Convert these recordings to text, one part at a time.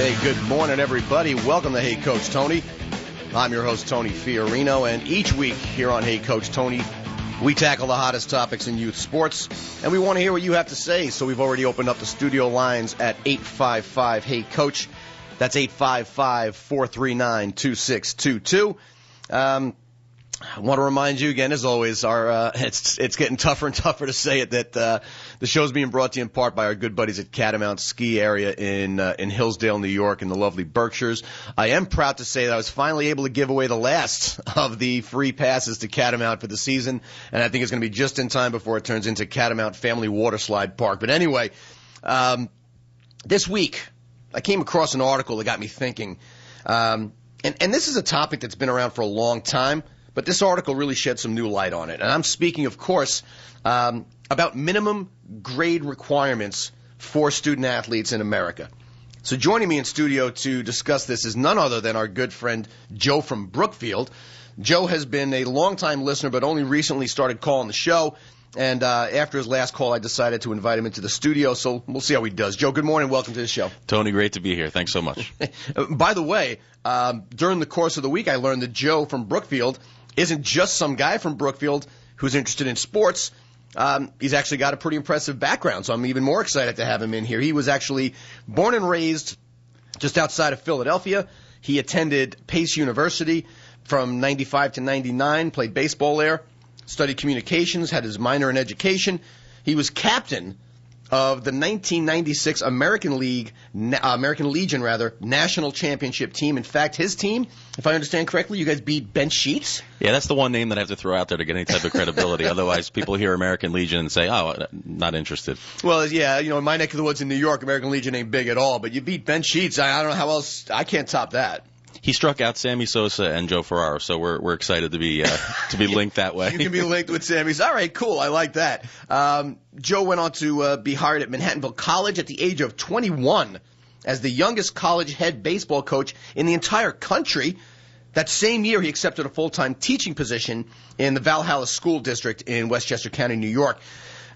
Hey, good morning, everybody. Welcome to Hey, Coach Tony. I'm your host, Tony Fiorino, and each week here on Hey, Coach Tony, we tackle the hottest topics in youth sports, and we want to hear what you have to say, so we've already opened up the studio lines at 855-HEY-COACH. That's 855-439-2622. I want to remind you again, as always, it's getting tougher and tougher to say it, that the show's being brought to you in part by our good buddies at Catamount Ski Area in Hillsdale, New York, in the lovely Berkshires. I am proud to say that I was finally able to give away the last of the free passes to Catamount for the season, and I think it's going to be just in time before it turns into Catamount Family Waterslide Park. But anyway, this week I came across an article that got me thinking, and this is a topic that's been around for a long time, but this article really shed some new light on it. And I'm speaking, of course, about minimum grade requirements for student athletes in America. So joining me in studio to discuss this is none other than our good friend Joe from Brookfield. Joe has been a longtime listener, but only recently started calling the show. And after his last call, I decided to invite him into the studio, so we'll see how he does. Joe, good morning. Welcome to the show. Tony, great to be here. Thanks so much. By the way, during the course of the week, I learned that Joe from Brookfield isn't just some guy from Brookfield who's interested in sports. He's actually got a pretty impressive background, so I'm even more excited to have him in here. He was actually born and raised just outside of Philadelphia. He attended Pace University from 95 to 99, played baseball there, studied communications, had his minor in education. He was captain of the 1996 American Legion national championship team. In fact, his team, if I understand correctly, you guys beat Ben Sheets? Yeah, that's the one name that I have to throw out there to get any type of credibility. Otherwise, people hear American Legion and say, oh, not interested. Well, yeah, in my neck of the woods in New York, American Legion ain't big at all. But you beat Ben Sheets. I don't know how else. I can't top that. He struck out Sammy Sosa and Joe Ferraro, so we're excited to be linked that way. You can be linked with Sammy. All right, cool. I like that. Joe went on to be hired at Manhattanville College at the age of 21 as the youngest college head baseball coach in the entire country. That same year, he accepted a full-time teaching position in the Valhalla School District in Westchester County, New York.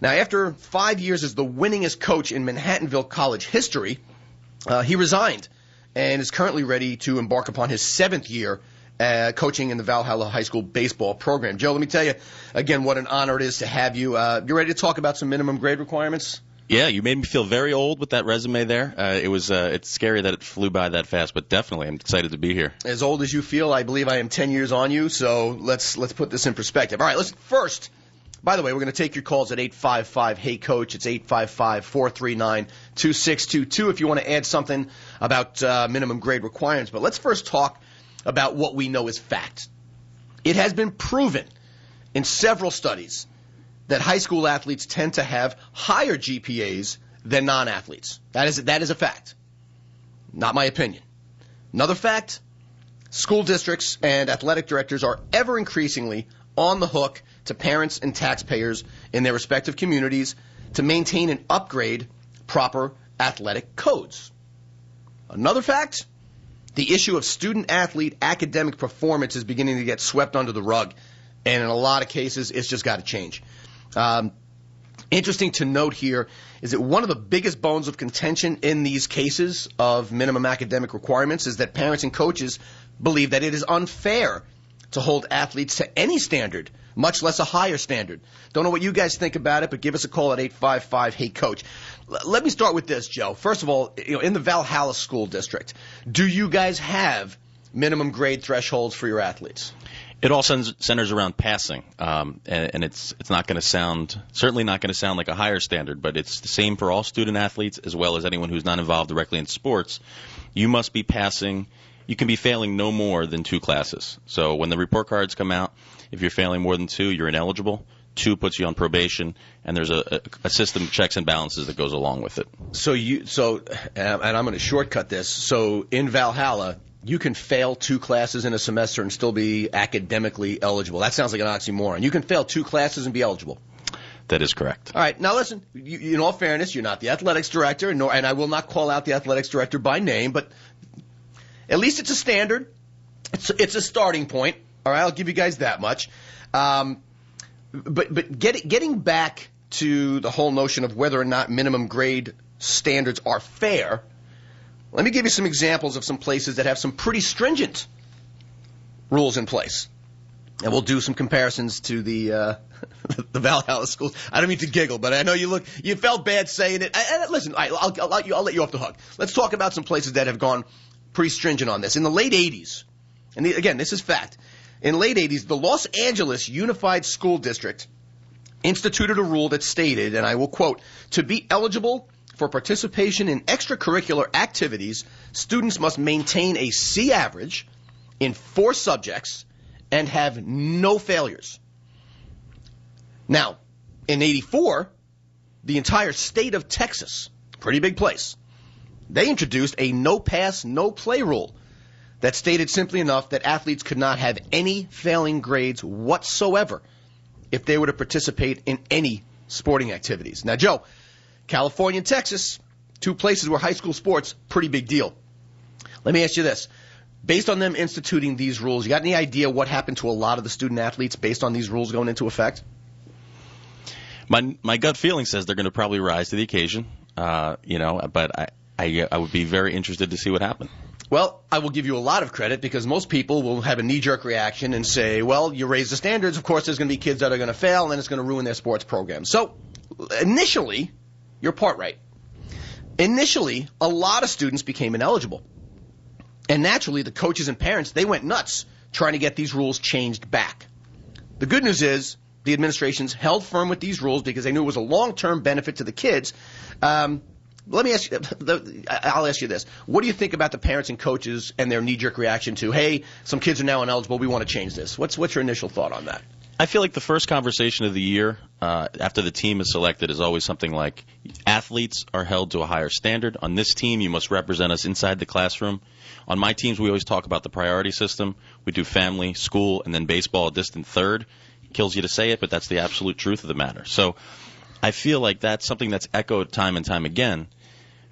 Now, after 5 years as the winningest coach in Manhattanville College history, he resigned and is currently ready to embark upon his 7th year coaching in the Valhalla High School baseball program. Joe, let me tell you again what an honor it is to have you. You ready to talk about some minimum grade requirements? Yeah, you made me feel very old with that resume there. It's scary that it flew by that fast, but definitely I'm excited to be here. As old as you feel, I believe I am 10 years on you, so let's put this in perspective. All right, let's first. By the way, we're going to take your calls at 855-HEY-COACH. It's 855-439-2622 if you want to add something about minimum grade requirements. But let's first talk about what we know is fact. It has been proven in several studies that high school athletes tend to have higher GPAs than non-athletes. That is a fact. Not my opinion. Another fact, school districts and athletic directors are ever increasingly on the hook to parents and taxpayers in their respective communities to maintain and upgrade proper athletic codes. Another fact, the issue of student-athlete academic performance is beginning to get swept under the rug, and in a lot of cases, it's just got to change. Interesting to note here is that one of the biggest bones of contention in these cases of minimum academic requirements is that parents and coaches believe that it is unfair to hold athletes to any standard, much less a higher standard. Don't know what you guys think about it, but give us a call at 855-HEY-COACH. Let me start with this, Joe. First of all, in the Valhalla School District, do you guys have minimum grade thresholds for your athletes? It all centers around passing, and it's not going to certainly not going to sound like a higher standard, but it's the same for all student athletes as well as anyone who's not involved directly in sports. You must be passing. You can be failing no more than 2 classes. So when the report cards come out, if you're failing more than 2, you're ineligible. 2 puts you on probation, and there's a system of checks and balances that goes along with it. And I'm going to shortcut this. So in Valhalla, you can fail 2 classes in a semester and still be academically eligible. That sounds like an oxymoron. You can fail 2 classes and be eligible. That is correct. All right. Now, listen, in all fairness, you're not the athletics director, and I will not call out the athletics director by name, but at least it's a standard. It's a starting point. All right, I'll give you guys that much. But getting back to the whole notion of whether or not minimum grade standards are fair, Let me give you some examples of some places that have some pretty stringent rules in place. And we'll do some comparisons to the Valhalla schools. I don't mean to giggle, but I know you felt bad saying it. Listen, I'll let you off the hook. Let's talk about some places that have gone pretty stringent on this. In the late 80s, and again, this is fact, in the late 80s, the Los Angeles Unified School District instituted a rule that stated, and I will quote, "To be eligible for participation in extracurricular activities, students must maintain a C average in 4 subjects and have no failures." Now, in 84, the entire state of Texas, pretty big place, they introduced a no-pass, no-play rule that stated simply enough that athletes could not have any failing grades whatsoever if they were to participate in any sporting activities. Now, Joe, California and Texas, 2 places where high school sports, pretty big deal. Let me ask you this. Based on them instituting these rules, you got any idea what happened to a lot of the student athletes based on these rules going into effect? My gut feeling says they're going to probably rise to the occasion, but I would be very interested to see what happened. Well, I will give you a lot of credit because most people will have a knee-jerk reaction and say, well, you raise the standards, of course there's going to be kids that are going to fail, and then it's going to ruin their sports program. So, initially, you're part right. Initially, a lot of students became ineligible. And naturally, the coaches and parents, they went nuts trying to get these rules changed back. The good news is the administrations held firm with these rules because they knew it was a long-term benefit to the kids. Let me ask you, I'll ask you this. What do you think about the parents and coaches and their knee-jerk reaction to, hey, some kids are now ineligible, we want to change this? What's your initial thought on that? I feel like the first conversation of the year after the team is selected is always something like, athletes are held to a higher standard. On this team, you must represent us inside the classroom. On my teams, we always talk about the priority system. We do family, school, and then baseball a distant third. It kills you to say it, but that's the absolute truth of the matter. So I feel like that's something that's echoed time and time again.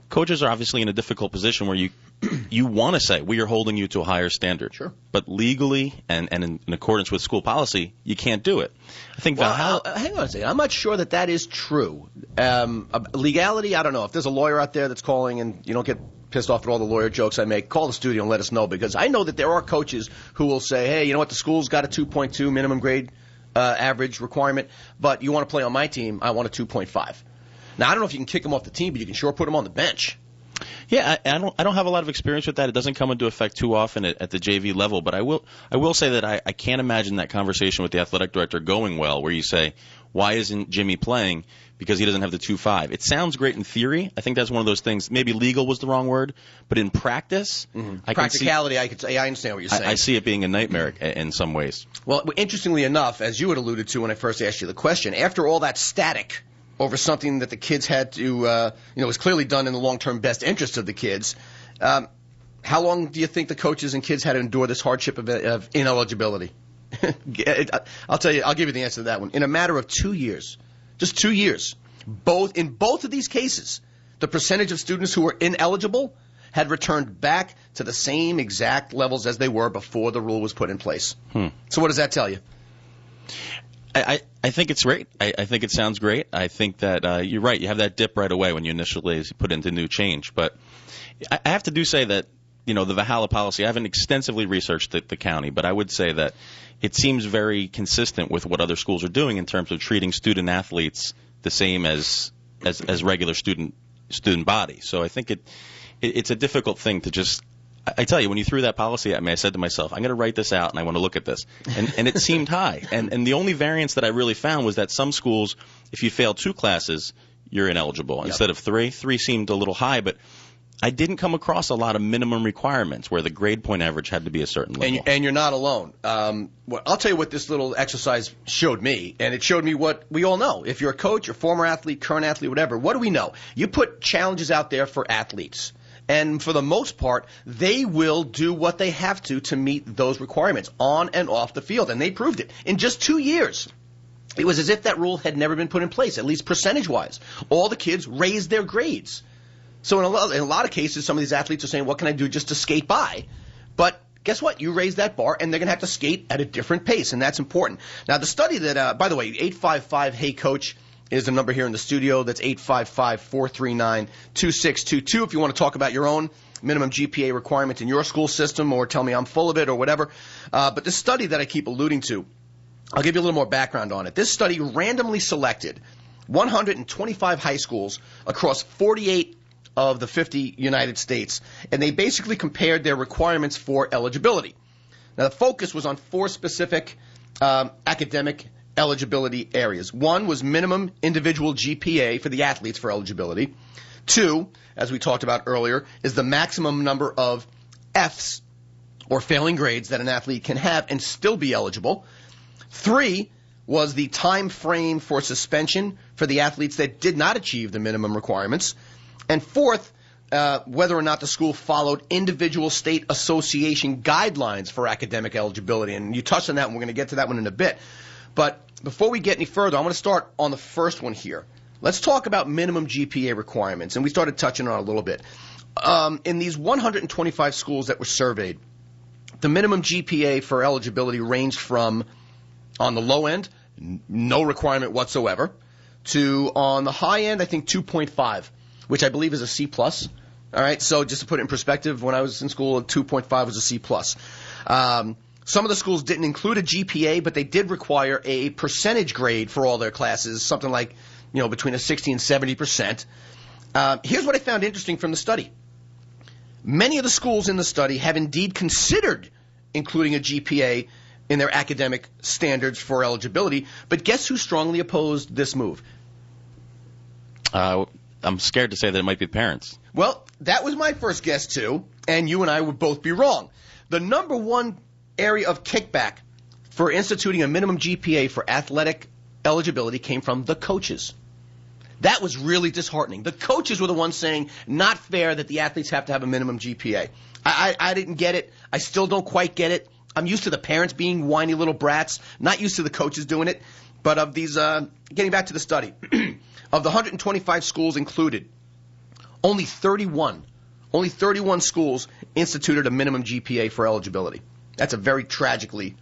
Coaches are obviously in a difficult position where you want to say, we are holding you to a higher standard. Sure. But legally and in accordance with school policy, you can't do it. I think hang on a second. I'm not sure that is true. Legality, I don't know. If there's a lawyer out there that's calling and you don't get pissed off at all the lawyer jokes I make, call the studio and let us know, because I know that there are coaches who will say, hey, you know what, the school's got a 2.2 minimum grade average requirement, but you want to play on my team, I want a 2.5. Now, I don't know if you can kick him off the team, but you can sure put him on the bench. Yeah, I don't have a lot of experience with that. It doesn't come into effect too often at the JV level, but I will say that I can't imagine that conversation with the athletic director going well, where you say, why isn't Jimmy playing? Because he doesn't have the 2.5. It sounds great in theory. I think that's one of those things. Maybe legal was the wrong word, but in practice, practicality, I understand what you're saying. I see it being a nightmare in some ways. Well, interestingly enough, as you had alluded to when I first asked you the question, after all that static over something that the kids had to, was clearly done in the long-term best interest of the kids. How long do you think the coaches and kids had to endure this hardship of ineligibility? I'll tell you, I'll give you the answer to that one. In a matter of 2 years, just 2 years, in both of these cases, the percentage of students who were ineligible had returned back to the same exact levels as they were before the rule was put in place. So what does that tell you? I think it's great. I think it sounds great. I think that you're right. You have that dip right away when you initially put into new change. But I have to say that, the Valhalla policy, I haven't extensively researched the county, but I would say that it seems very consistent with what other schools are doing in terms of treating student athletes the same as regular student body. So I think it's a difficult thing to just – I tell you, when you threw that policy at me, I said to myself, I'm going to write this out and I want to look at this. And it seemed high. And the only variance that I really found was that some schools, if you fail 2 classes, you're ineligible. Yep. Instead of 3. 3 seemed a little high, but I didn't come across a lot of minimum requirements where the grade point average had to be a certain level. And you're not alone. I'll tell you what this little exercise showed me, and it showed me what we all know. If you're a coach, or former athlete, current athlete, whatever, what do we know? You put challenges out there for athletes. And for the most part, they will do what they have to meet those requirements on and off the field. And they proved it. In just 2 years, it was as if that rule had never been put in place, at least percentage-wise. All the kids raised their grades. So in a lot of cases, some of these athletes are saying, what can I do just to skate by? But guess what? You raise that bar, and they're going to have to skate at a different pace, and that's important. Now, the study that, by the way, 855 Hey Coach, is the number here in the studio. That's 855-439-2622 if you want to talk about your own minimum GPA requirement in your school system or tell me I'm full of it or whatever. But this study that I keep alluding to, I'll give you a little more background on it. This study randomly selected 125 high schools across 48 of the 50 United States, and they basically compared their requirements for eligibility. Now, the focus was on 4 specific academic eligibility areas. 1 was minimum individual GPA for the athletes for eligibility. 2, as we talked about earlier, is the maximum number of Fs, or failing grades, that an athlete can have and still be eligible. 3 was the time frame for suspension for the athletes that did not achieve the minimum requirements. And 4th, whether or not the school followed individual state association guidelines for academic eligibility. And you touched on that, and we're going to get to that one in a bit. But before we get any further, I want to start on the first one here. Let's talk about minimum GPA requirements, and we started touching on it a little bit. In these 125 schools that were surveyed, the minimum GPA for eligibility ranged from, on the low end, no requirement whatsoever, to, on the high end, I think 2.5, which I believe is a C+. All right, so just to put it in perspective, when I was in school, 2.5 was a C+. Some of the schools didn't include a GPA, but they did require a percentage grade for all their classes, something like, between a 60 and 70%. Here's what I found interesting from the study. Many of the schools in the study have indeed considered including a GPA in their academic standards for eligibility, but guess who strongly opposed this move? I'm scared to say that it might be the parents. Well, that was my first guess, too, and you and I would both be wrong. The number one area of kickback for instituting a minimum GPA for athletic eligibility came from the coaches. That was really disheartening. The coaches were the ones saying, not fair that the athletes have to have a minimum GPA. I didn't get it. I still don't quite get it. I'm used to the parents being whiny little brats, not used to the coaches doing it. But of these, getting back to the study, of the 125 schools included, only 31 schools instituted a minimum GPA for eligibility. That's a very tragically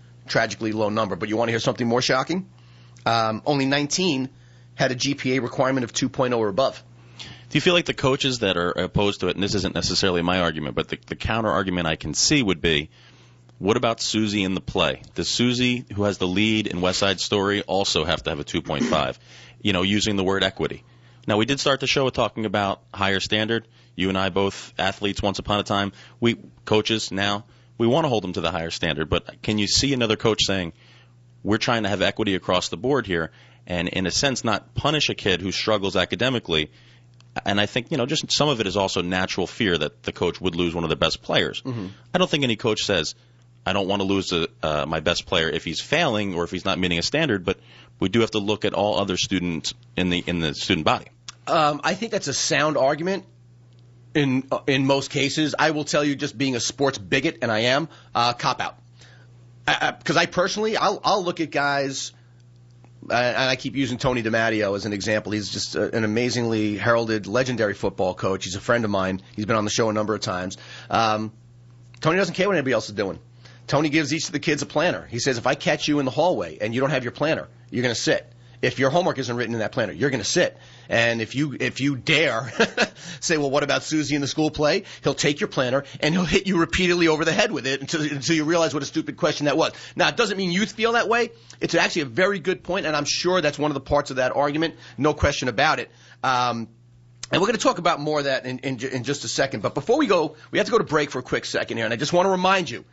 low number. But you want to hear something more shocking? Only 19 had a GPA requirement of 2.0 or above. Do you feel like the coaches that are opposed to it, and this isn't necessarily my argument, but the counter argument I can see would be, what about Susie in the play? Does Susie, who has the lead in West Side Story, also have to have a 2.5? Using the word equity. Now, we did start the show with talking about higher standard. You and I, both athletes once upon a time. We coaches now, we want to hold them to the higher standard. But can you see another coach saying, we're trying to have equity across the board here, and in a sense not punish a kid who struggles academically? And I think, just some of it is also natural fear that the coach would lose one of the best players. Mm-hmm. I don't think any coach says, I don't want to lose my best player if he's failing or if he's not meeting a standard, but we do have to look at all other students in the student body. I think that's a sound argument in most cases. I will tell you, just being a sports bigot, and I am, cop out. Because I personally, I'll look at guys, and I keep using Tony DiMatteo as an example. He's just an amazingly heralded, legendary football coach. He's a friend of mine. He's been on the show a number of times. Tony doesn't care what anybody else is doing. Tony gives each of the kids a planner. He says, if I catch you in the hallway and you don't have your planner, you're going to sit. If your homework isn't written in that planner, you're going to sit. And if you dare say, well, what about Susie in the school play? He'll take your planner and he'll hit you repeatedly over the head with it until you realize what a stupid question that was. Now, it doesn't mean youth feel that way. It's actually a very good point, and I'm sure that's one of the parts of that argument. No question about it. And we're going to talk about more of that in just a second. But before we go, we have to go to break for a quick second here, and I just want to remind you,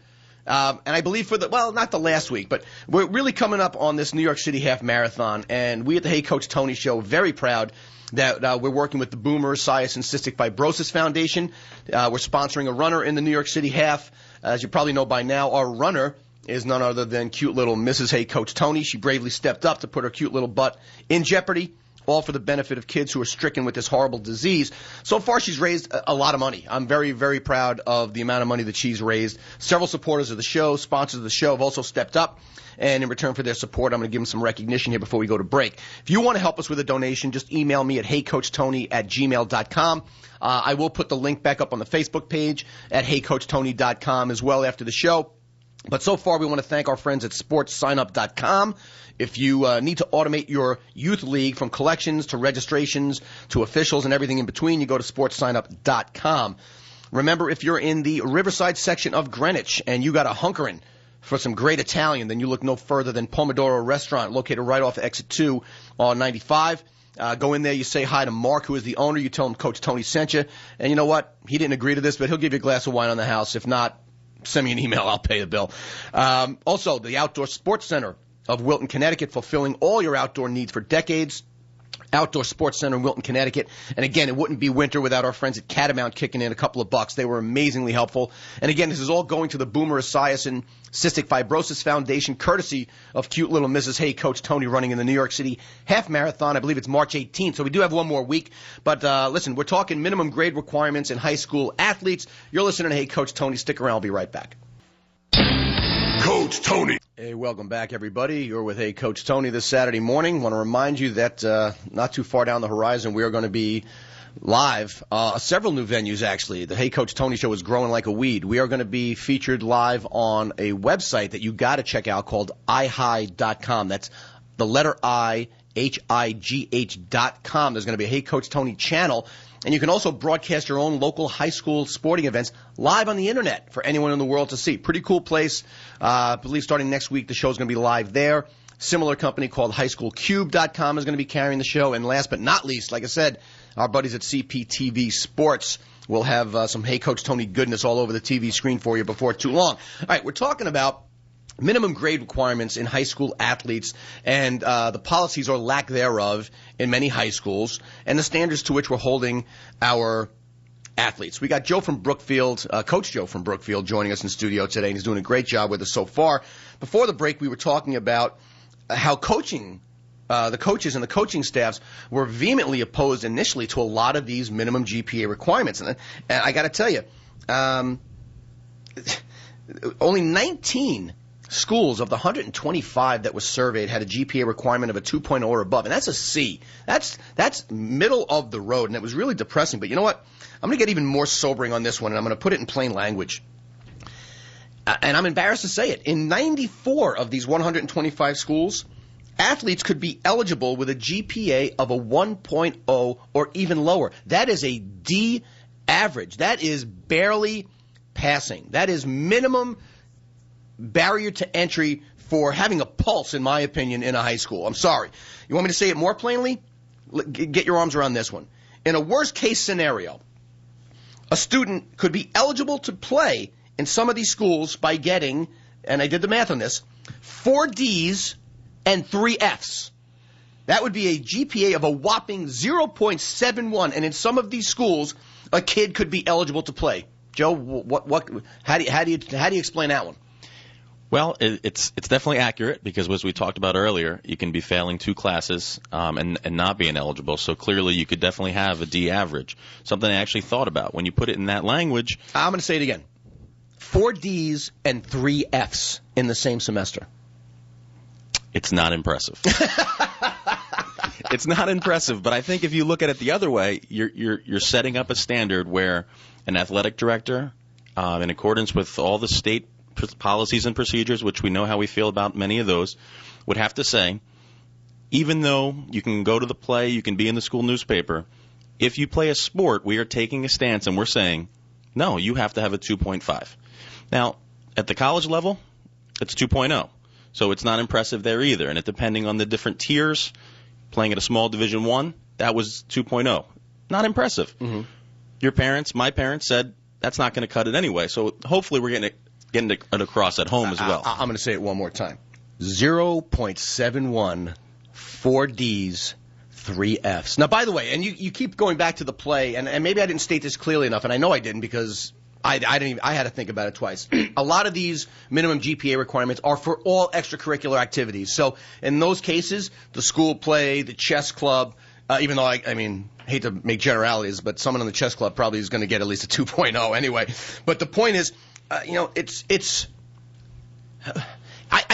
and I believe not the last week, but we're really coming up on this New York City Half Marathon, and we at the Hey Coach Tony Show are very proud that we're working with the Boomer Esiason Cystic Fibrosis Foundation. We're sponsoring a runner in the New York City Half. As you probably know by now, our runner is none other than cute little Mrs. Hey Coach Tony. She bravely stepped up to put her cute little butt in jeopardy, all for the benefit of kids who are stricken with this horrible disease. So far, she's raised a lot of money. I'm very, very proud of the amount of money that she's raised. Several supporters of the show, sponsors of the show, have also stepped up. And in return for their support, I'm going to give them some recognition here before we go to break. If you want to help us with a donation, just email me at heycoachtony@gmail.com. I will put the link back up on the Facebook page at heycoachtony.com as well after the show. But so far, we want to thank our friends at sportssignup.com. If you need to automate your youth league from collections to registrations to officials and everything in between, you go to sportssignup.com. Remember, if you're in the Riverside section of Greenwich and you got a hunkering for some great Italian, then you look no further than Pomodoro Restaurant, located right off Exit 2 on 95. Go in there, you say hi to Mark, who is the owner. You tell him Coach Tony sent you. And you know what? He didn't agree to this, but he'll give you a glass of wine on the house. If not, send me an email. I'll pay the bill. Also, the Outdoor Sports Center of Wilton, Connecticut, fulfilling all your outdoor needs for decades. Outdoor Sports Center in Wilton, Connecticut. And again, it wouldn't be winter without our friends at Catamount kicking in a couple of bucks. They were amazingly helpful. And again, this is all going to the Boomer Esiason Cystic Fibrosis Foundation, courtesy of cute little Mrs. Hey, Coach Tony, running in the New York City Half Marathon. I believe it's March 18th, so we do have one more week. But listen, we're talking minimum grade requirements in high school athletes. You're listening to Hey, Coach Tony. Stick around. I'll be right back. Coach Tony. Hey, welcome back, everybody. You're with Hey, Coach Tony this Saturday morning. Want to remind you that not too far down the horizon, we are going to be live. Several new venues, actually. The Hey, Coach Tony show is growing like a weed. We are going to be featured live on a website that you got to check out called ihigh.com. That's the letter I, HIGH.com. There's going to be a Hey, Coach Tony channel. And you can also broadcast your own local high school sporting events live on the Internet for anyone in the world to see. Pretty cool place. I believe starting next week, the show's going to be live there. Similar company called highschoolcube.com is going to be carrying the show. And last but not least, like I said, our buddies at CPTV Sports will have some Hey Coach Tony goodness all over the TV screen for you before too long. All right, we're talking about minimum grade requirements in high school athletes and the policies or lack thereof in many high schools and the standards to which we're holding our athletes. We got Joe from Brookfield, Coach Joe from Brookfield, joining us in studio today, and he's doing a great job with us so far. Before the break, we were talking about how coaching, the coaches and the coaching staffs were vehemently opposed initially to a lot of these minimum GPA requirements. And I got to tell you, only 19 schools of the 125 that was surveyed had a GPA requirement of a 2.0 or above, and that's a C. That's middle of the road, and it was really depressing. But you know what? I'm going to get even more sobering on this one, and I'm going to put it in plain language. And I'm embarrassed to say it. In 94 of these 125 schools, athletes could be eligible with a GPA of a 1.0 or even lower. That is a D average. That is barely passing. That is minimum barrier to entry for having a pulse, in my opinion, in a high school. I'm sorry. You want me to say it more plainly? Get your arms around this one. In a worst-case scenario, a student could be eligible to play in some of these schools by getting, and I did the math on this, 4 Ds and 3 Fs. That would be a GPA of a whopping 0.71, and in some of these schools, a kid could be eligible to play. Joe, how do you explain that one? Well, it's definitely accurate because, as we talked about earlier, you can be failing 2 classes and not being eligible. So clearly you could definitely have a D average, something I actually thought about. When you put it in that language. I'm going to say it again. 4 Ds and 3 Fs in the same semester. It's not impressive. It's not impressive, but I think if you look at it the other way, you're setting up a standard where an athletic director, in accordance with all the state policies and procedures, which we know how we feel about many of those, would have to say, even though you can go to the play, you can be in the school newspaper, if you play a sport, we are taking a stance and we're saying, no, you have to have a 2.5. Now, at the college level, it's 2.0. So it's not impressive there either. And it depending on the different tiers, playing at a small Division I, that was 2.0. Not impressive. Mm-hmm. Your parents, my parents said, that's not going to cut it anyway. So hopefully we're getting it across at home as well. I'm going to say it one more time. 0.71, 4 Ds, 3 Fs. Now, by the way, and you keep going back to the play, and maybe I didn't state this clearly enough, and I know I didn't because I had to think about it twice. A lot of these minimum GPA requirements are for all extracurricular activities. So in those cases, the school play, the chess club, even though I hate to make generalities, but someone in the chess club probably is going to get at least a 2.0 anyway. But the point is, I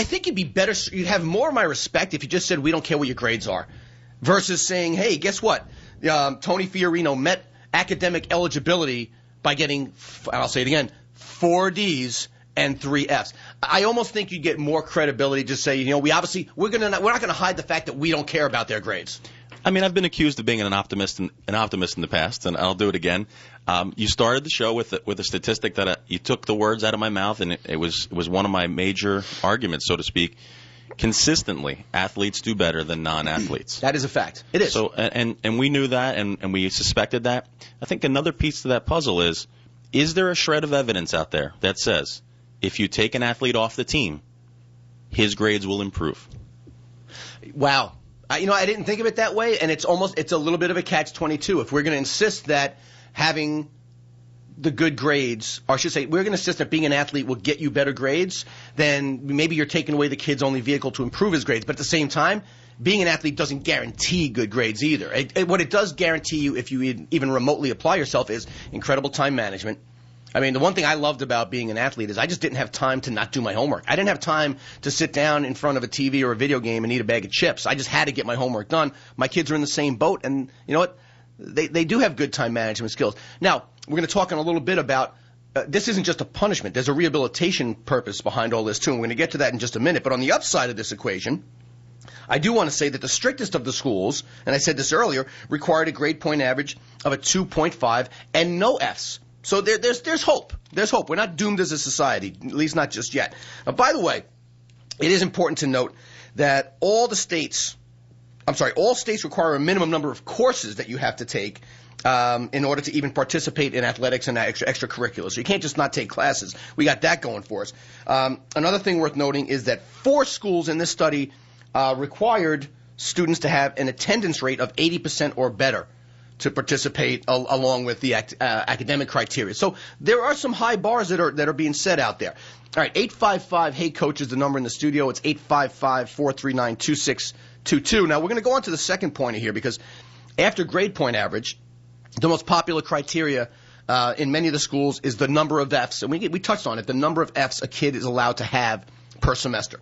think it'd be better, you'd have more of my respect if you just said we don't care what your grades are, versus saying, hey, guess what? Tony Fiorino met academic eligibility by getting, I'll say it again, 4 Ds and 3 Fs. I almost think you get more credibility just say, we're not going to hide the fact that we don't care about their grades. I mean, I've been accused of being an optimist in the past, and I'll do it again. You started the show with a statistic that you took the words out of my mouth, and it was one of my major arguments, so to speak. Consistently, athletes do better than non-athletes. That is a fact. It is. So, and we knew that, and we suspected that. I think another piece to that puzzle is there a shred of evidence out there that says if you take an athlete off the team, his grades will improve? Wow. I didn't think of it that way, and it's a little bit of a catch-22. If we're going to insist that having the good grades, or I should say, we're going to insist that being an athlete will get you better grades, then maybe you're taking away the kid's only vehicle to improve his grades. But at the same time, being an athlete doesn't guarantee good grades either. What it does guarantee you, if you even remotely apply yourself, is incredible time management. I mean, the one thing I loved about being an athlete is I just didn't have time to not do my homework. I didn't have time to sit down in front of a TV or a video game and eat a bag of chips. I just had to get my homework done. My kids are in the same boat, and you know what? They do have good time management skills. Now, we're going to talk in a little bit about this isn't just a punishment. There's a rehabilitation purpose behind all this, too, and we're going to get to that in just a minute. But on the upside of this equation, I do want to say that the strictest of the schools, and I said this earlier, required a grade point average of a 2.5 and no Fs. So there's hope. There's hope. We're not doomed as a society, at least not just yet. Now, by the way, it is important to note that all states require a minimum number of courses that you have to take in order to even participate in athletics and extracurriculars. So you can't just not take classes. We got that going for us. Another thing worth noting is that 4 schools in this study required students to have an attendance rate of 80% or better to participate along with the academic criteria. So there are some high bars that are being set out there. All right, 855 Hey Coach is the number in the studio. It's 855-439-2622. Now we're going to go on to the second pointer here, because after grade point average, the most popular criteria in many of the schools is the number of Fs, and we touched on it, the number of Fs a kid is allowed to have per semester.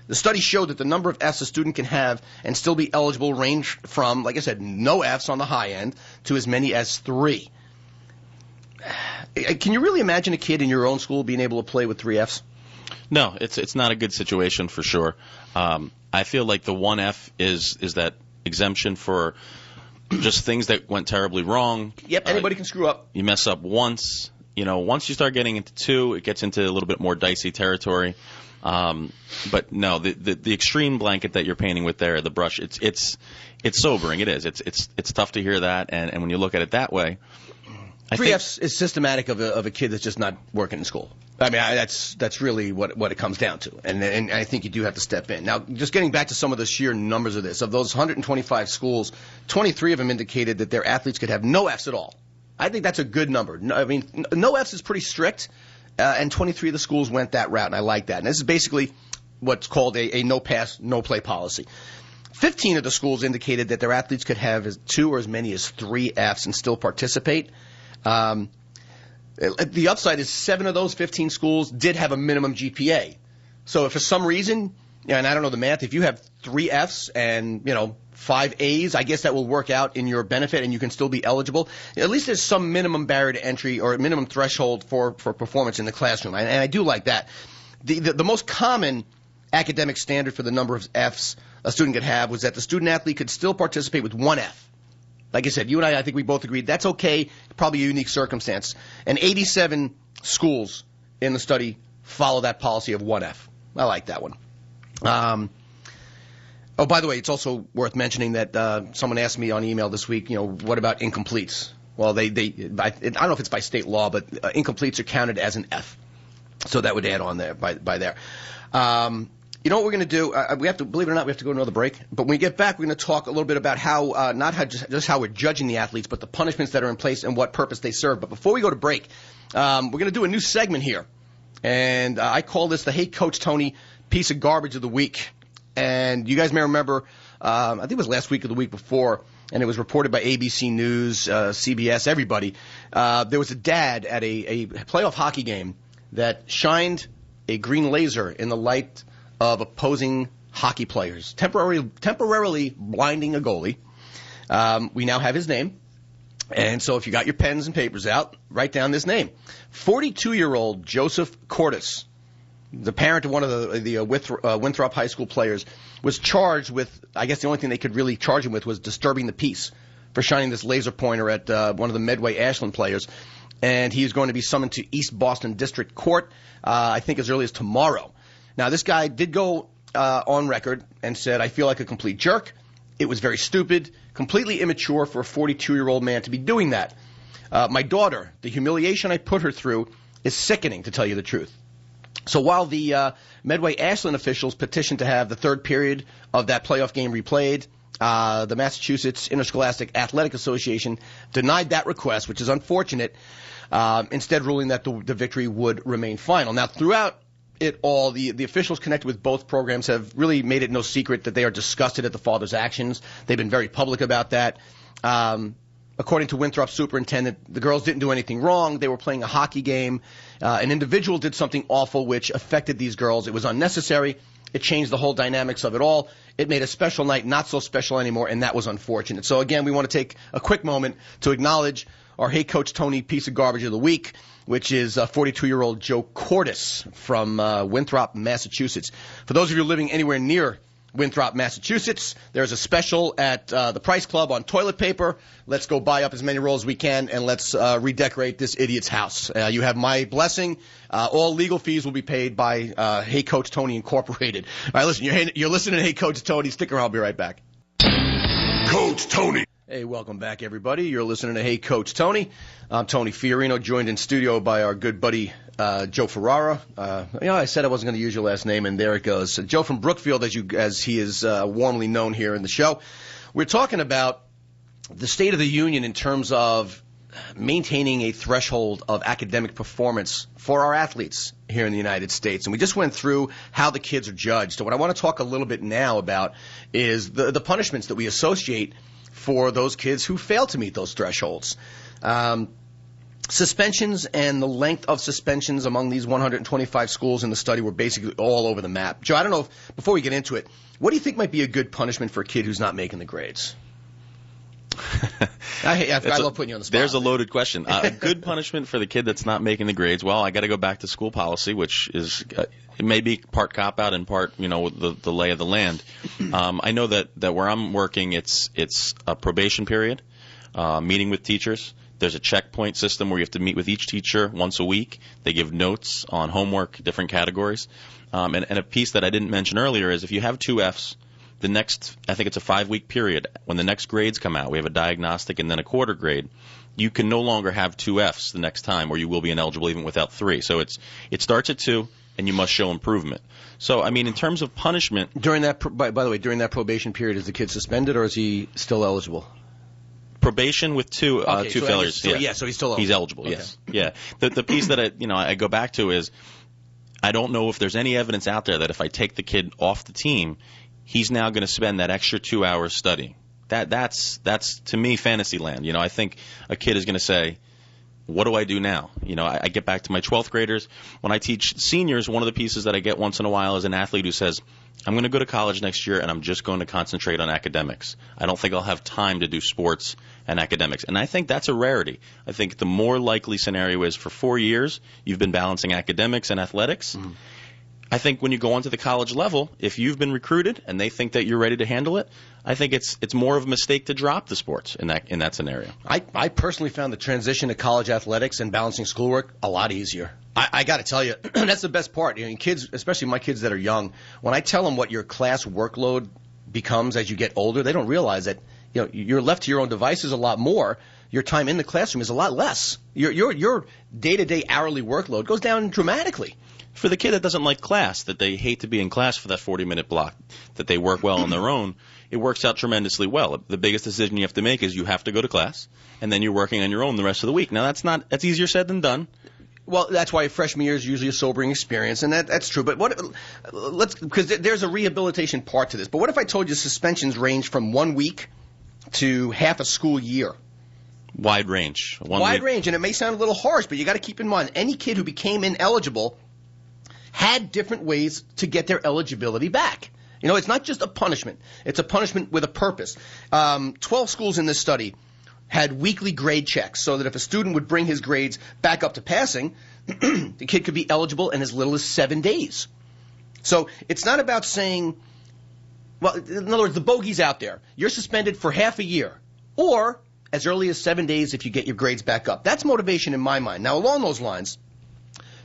The study showed that the number of Fs a student can have and still be eligible range from, like I said, no Fs on the high end to as many as 3. Can you really imagine a kid in your own school being able to play with 3 Fs? No, it's not a good situation for sure. I feel like the 1 F is that exemption for just things that went terribly wrong. Yep, anybody can screw up. You mess up once. Once you start getting into 2, it gets into a little bit more dicey territory. But no, the extreme blanket that you're painting with there, the brush, it's sobering. It is. It's tough to hear that, and when you look at it that way, 3 Fs is systematic of a kid that's just not working in school. I mean, that's really what it comes down to, and I think you do have to step in. Now, just getting back to some of the sheer numbers of this, of those 125 schools, 23 of them indicated that their athletes could have no Fs at all. I think that's a good number. I mean, no Fs is pretty strict. And 23 of the schools went that route, and I like that. And this is basically what's called a no-pass, no-play policy. 15 of the schools indicated that their athletes could have 2 or as many as 3 Fs and still participate. The upside is 7 of those 15 schools did have a minimum GPA. So if for some reason, and I don't know the math, if you have 3 Fs and, 5 A's, I guess that will work out in your benefit and you can still be eligible. At least there's some minimum barrier to entry or minimum threshold for performance in the classroom, and I do like that. The most common academic standard for the number of Fs a student could have was that the student athlete could still participate with 1 F. Like I said, you and I think we both agreed that's okay, probably a unique circumstance. And 87 schools in the study follow that policy of 1 F. I like that one. Oh, by the way, it's also worth mentioning that someone asked me on email this week, what about incompletes? Well, I don't know if it's by state law, but incompletes are counted as an F. So that would add on there by there. You know what we're going to do? We have to, believe it or not, we have to go to another break. But when we get back, we're going to talk a little bit about how, just how we're judging the athletes, but the punishments that are in place and what purpose they serve. But before we go to break, we're going to do a new segment here. And I call this the Hey Coach Tony Piece of Garbage of the Week. And you guys may remember, I think it was last week or the week before, and it was reported by ABC News, CBS, everybody. There was a dad at a playoff hockey game that shined a green laser in the light of opposing hockey players, temporarily blinding a goalie. We now have his name. And so if you got your pens and papers out, write down this name. 42-year-old Joseph Cordes the parent of one of the Winthrop High School players, was charged with, I guess the only thing they could really charge him with was disturbing the peace for shining this laser pointer at one of the Medway Ashland players. And he is going to be summoned to East Boston District Court, I think as early as tomorrow. Now, this guy did go on record and said, I feel like a complete jerk. It was very stupid, completely immature for a 42-year-old man to be doing that. My daughter, the humiliation I put her through is sickening, to tell you the truth. So while the Medway Ashland officials petitioned to have the third period of that playoff game replayed, the Massachusetts Interscholastic Athletic Association denied that request, which is unfortunate, instead ruling that the victory would remain final. Now, throughout it all, the officials connected with both programs have really made it no secret that they are disgusted at the father's actions. They've been very public about that. According to Winthrop's superintendent, the girls didn't do anything wrong. They were playing a hockey game. An individual did something awful which affected these girls. It was unnecessary. It changed the whole dynamics of it all. It made a special night not so special anymore, and that was unfortunate. So, again, we want to take a quick moment to acknowledge our Hey Coach Tony piece of garbage of the week, which is 42-year-old Joe Cordes from Winthrop, Massachusetts. For those of you living anywhere near Winthrop, Massachusetts, there's a special at the Price Club on toilet paper. Let's go buy up as many rolls as we can, and let's redecorate this idiot's house. You have my blessing. All legal fees will be paid by Hey Coach Tony Incorporated. All right, listen, you're listening to Hey Coach Tony. Stick around. I'll be right back. Coach Tony. Hey, welcome back, everybody. You're listening to Hey Coach Tony. I'm Tony Fiorino, joined in studio by our good buddy Joe Ferraro. I said I wasn't going to use your last name, and there it goes. Joe from Brookfield, as he is warmly known here in the show. We're talking about the state of the union in terms of maintaining a threshold of academic performance for our athletes here in the United States. And we just went through how the kids are judged. So what I want to talk a little bit now about is the punishments that we associate for those kids who fail to meet those thresholds. Suspensions and the length of suspensions among these 125 schools in the study were basically all over the map. Joe, I don't know if, before we get into it, what do you think might be a good punishment for a kid who's not making the grades? I love putting you on the spot. There's a loaded question. A good punishment for the kid that's not making the grades. Well, I got to go back to school policy, which is it may be part cop out and part the lay of the land. I know that where I'm working, it's a probation period, meeting with teachers. There's a checkpoint system where you have to meet with each teacher once a week. They give notes on homework, different categories. And a piece that I didn't mention earlier is if you have 2 Fs, the next, I think it's a 5-week period, when the next grades come out, we have a diagnostic and then a quarter grade, you can no longer have 2 Fs the next time, or you will be ineligible even without 3. So it starts at 2, and you must show improvement. So, I mean, in terms of punishment... During that, by the way, during that probation period, is the kid suspended, or is he still eligible? Probation with two failures. So he's still eligible. He's eligible, okay. Yes. Yeah. The piece that I go back to is I don't know if there's any evidence out there that if I take the kid off the team, he's now going to spend that extra 2 hours studying. That's to me fantasy land. I think a kid is going to say, what do I do now? I get back to my 12th graders. When I teach seniors, one of the pieces that I get once in a while is an athlete who says, I'm going to go to college next year and I'm just going to concentrate on academics. I don't think I'll have time to do sports and academics. And I think that's a rarity. I think the more likely scenario is for 4 years, you've been balancing academics and athletics. Mm-hmm. I think when you go onto the college level, if you've been recruited and they think that you're ready to handle it, I think it's more of a mistake to drop the sports in that scenario. I personally found the transition to college athletics and balancing schoolwork a lot easier. I got to tell you, that's the best part. Kids, especially my kids that are young, when I tell them what your class workload becomes as you get older, they don't realize that you're left to your own devices a lot more. Your time in the classroom is a lot less. Your day-to-day hourly workload goes down dramatically. For the kid that doesn't like class, that they hate to be in class for that 40-minute block, that they work well on their own, it works out tremendously well. The biggest decision you have to make is you have to go to class, and then you're working on your own the rest of the week. Now, that's easier said than done. Well, that's why freshman year is usually a sobering experience, and that's true. But because there's a rehabilitation part to this. But what if I told you suspensions range from 1 week to half a school year? Wide range. Wide range, and it may sound a little harsh, but you got to keep in mind any kid who became ineligible had different ways to get their eligibility back. It's not just a punishment. It's a punishment with a purpose. 12 schools in this study had weekly grade checks so that if a student would bring his grades back up to passing, the kid could be eligible in as little as 7 days. So it's not about saying, well, in other words, the bogey's out there. You're suspended for half a year, or as early as 7 days if you get your grades back up. That's motivation in my mind. Now, along those lines,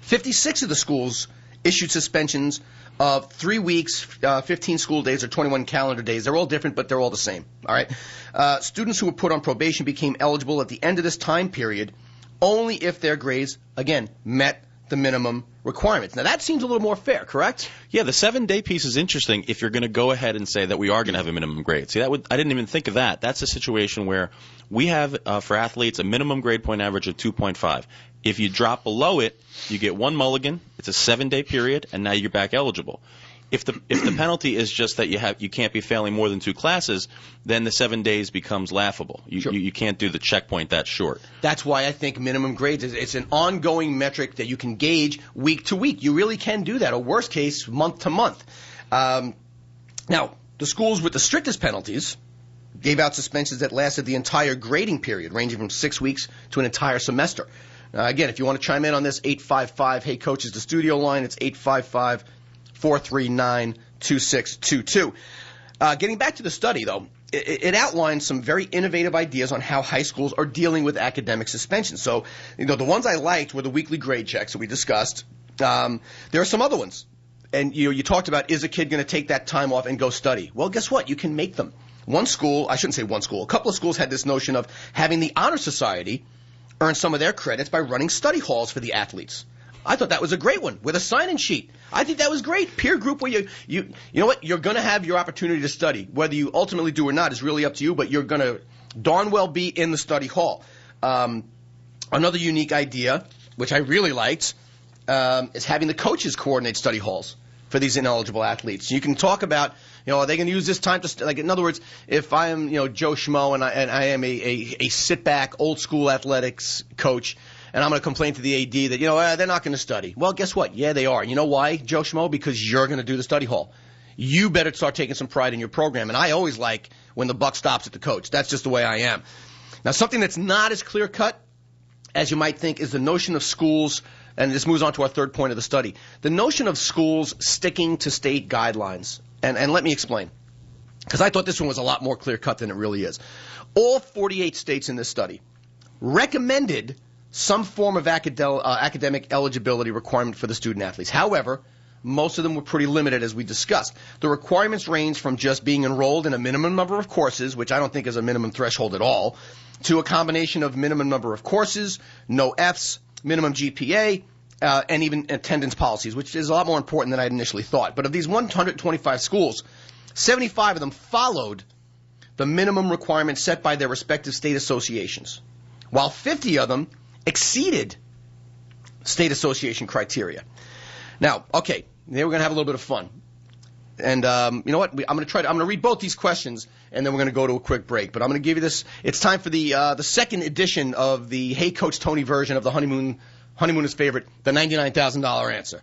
56 of the schools issued suspensions of 3 weeks, 15 school days, or 21 calendar days. They're all different, but they're all the same. All right. Students who were put on probation became eligible at the end of this time period only if their grades, again, met the minimum requirements. Now, that seems a little more fair, correct? Yeah, the 7-day piece is interesting if you're going to go ahead and say that we are going to have a minimum grade. See, I didn't even think of that. That's a situation where we have, for athletes, a minimum grade point average of 2.5. If you drop below it, you get one mulligan. It's a 7-day period, and now you're back eligible. If the penalty is just that you can't be failing more than 2 classes, then the 7 days becomes laughable. You can't do the checkpoint that short. That's why I think minimum grades it's an ongoing metric that you can gauge week to week. You really can do that, or worst case, month to month. Now, the schools with the strictest penalties gave out suspensions that lasted the entire grading period, ranging from 6 weeks to an entire semester. Again, if you want to chime in on this, 855, hey coach is the studio line. It's 855-439-2622. Getting back to the study, though, it outlines some very innovative ideas on how high schools are dealing with academic suspension. So, the ones I liked were the weekly grade checks that we discussed. There are some other ones. And, you talked about, is a kid going to take that time off and go study? Well, guess what? You can make them. One school, I shouldn't say one school, a couple of schools had this notion of having the Honor Society earn some of their credits by running study halls for the athletes. I thought that was a great one with a sign-in sheet. I think that was great. Peer group where you know what? You're going to have your opportunity to study. Whether you ultimately do or not is really up to you, but you're going to darn well be in the study hall. Another unique idea, which I really liked, is having the coaches coordinate study halls for these ineligible athletes. You can talk about, are they going to use this time to like? In other words, if I am, Joe Schmo and I am a sit-back, old-school athletics coach, and I'm going to complain to the AD that, they're not going to study. Well, guess what? Yeah, they are. You know why, Joe Schmo? Because you're going to do the study hall. You better start taking some pride in your program. And I always like when the buck stops at the coach. That's just the way I am. Now, something that's not as clear-cut as you might think is the notion of schools, and this moves on to our third point of the study, the notion of schools sticking to state guidelines. And let me explain, because I thought this one was a lot more clear-cut than it really is. All 48 states in this study recommended some form of academic eligibility requirement for the student athletes. However, most of them were pretty limited, as we discussed. The requirements range from just being enrolled in a minimum number of courses, which I don't think is a minimum threshold at all, to a combination of minimum number of courses, no Fs, minimum GPA, and even attendance policies, which is a lot more important than I initially thought. But of these 125 schools, 75 of them followed the minimum requirements set by their respective state associations, while 50 of them exceeded state association criteria. Now, okay, now we're going to have a little bit of fun. And you know what? I'm going to read both these questions, and then we're going to go to a quick break. But I'm going to give you this. It's time for the second edition of the Hey Coach Tony version of the Honeymooner's favorite, the $99,000 answer.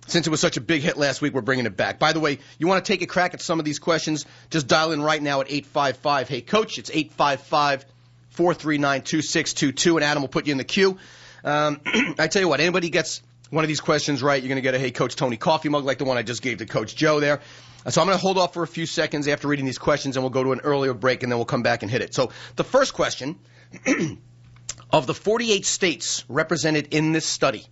Since it was such a big hit last week, we're bringing it back. By the way, you want to take a crack at some of these questions, just dial in right now at 855 Hey Coach. It's 855-439-2622, and Adam will put you in the queue. I tell you what, anybody gets one of these questions right, you're going to get a Hey Coach Tony coffee mug like the one I just gave to Coach Joe there. So I'm going to hold off for a few seconds after reading these questions, and we'll go to an earlier break, and then we'll come back and hit it. So the first question, of the 48 states represented in this study,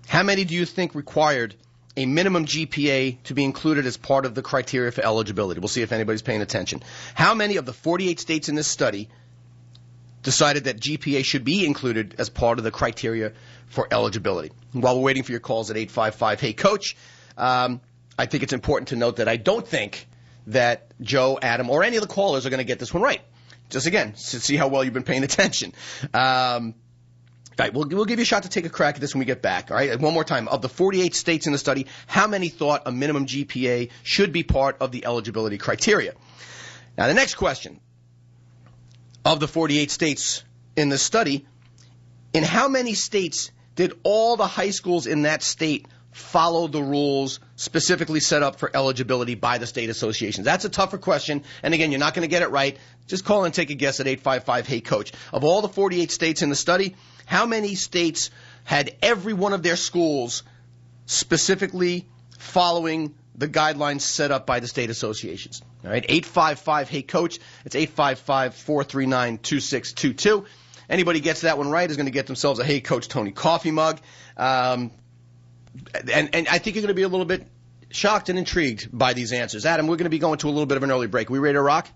how many do you think required a minimum GPA to be included as part of the criteria for eligibility? We'll see if anybody's paying attention. How many of the 48 states in this study decided that GPA should be included as part of the criteria for eligibility? While we're waiting for your calls at 855 Hey Coach, I think it's important to note that I don't think that Joe, Adam, or any of the callers are going to get this one right. Just again, to see how well you've been paying attention. All right, we'll give you a shot to take a crack at this when we get back. All right, one more time. Of the 48 states in the study, how many thought a minimum GPA should be part of the eligibility criteria? Now, the next question. Of the 48 states in the study, in how many states did all the high schools in that state follow the rules specifically set up for eligibility by the state associations? That's a tougher question, and again, you're not going to get it right. Just call and take a guess at 855-HEY-COACH. Of all the 48 states in the study, how many states had every one of their schools specifically following the guidelines set up by the state associations? All right, 855-HEY-COACH. It's 855-439-2622. Anybody gets that one right is going to get themselves a Hey Coach Tony coffee mug. And I think you're going to be a little bit shocked and intrigued by these answers. Adam, we're going to be going to a little bit of an early break. We ready to rock?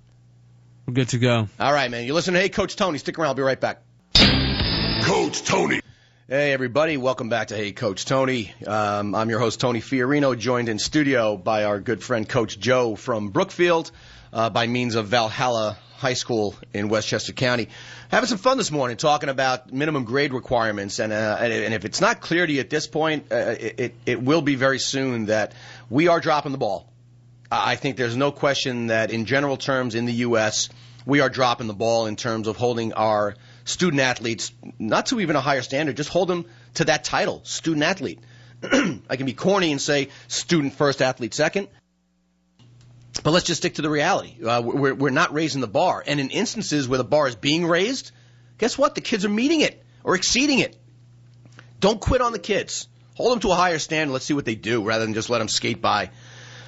We're good to go. All right, man. You listen to Hey Coach Tony. Stick around. I'll be right back. Coach Tony. Hey, everybody. Welcome back to Hey Coach Tony. I'm your host, Tony Fiorino, joined in studio by our good friend Coach Joe from Brookfield by means of Valhalla High School in Westchester County. Having some fun this morning talking about minimum grade requirements, and if it's not clear to you at this point, it will be very soon that we are dropping the ball. I think there's no question that in general terms in the U.S., we are dropping the ball in terms of holding our student athletes not to even a higher standard, just hold them to that title, student athlete. I can be corny and say student first, athlete second. But let's just stick to the reality. We're not raising the bar. And in instances where the bar is being raised, guess what? The kids are meeting it or exceeding it. Don't quit on the kids. Hold them to a higher standard. Let's see what they do rather than just let them skate by.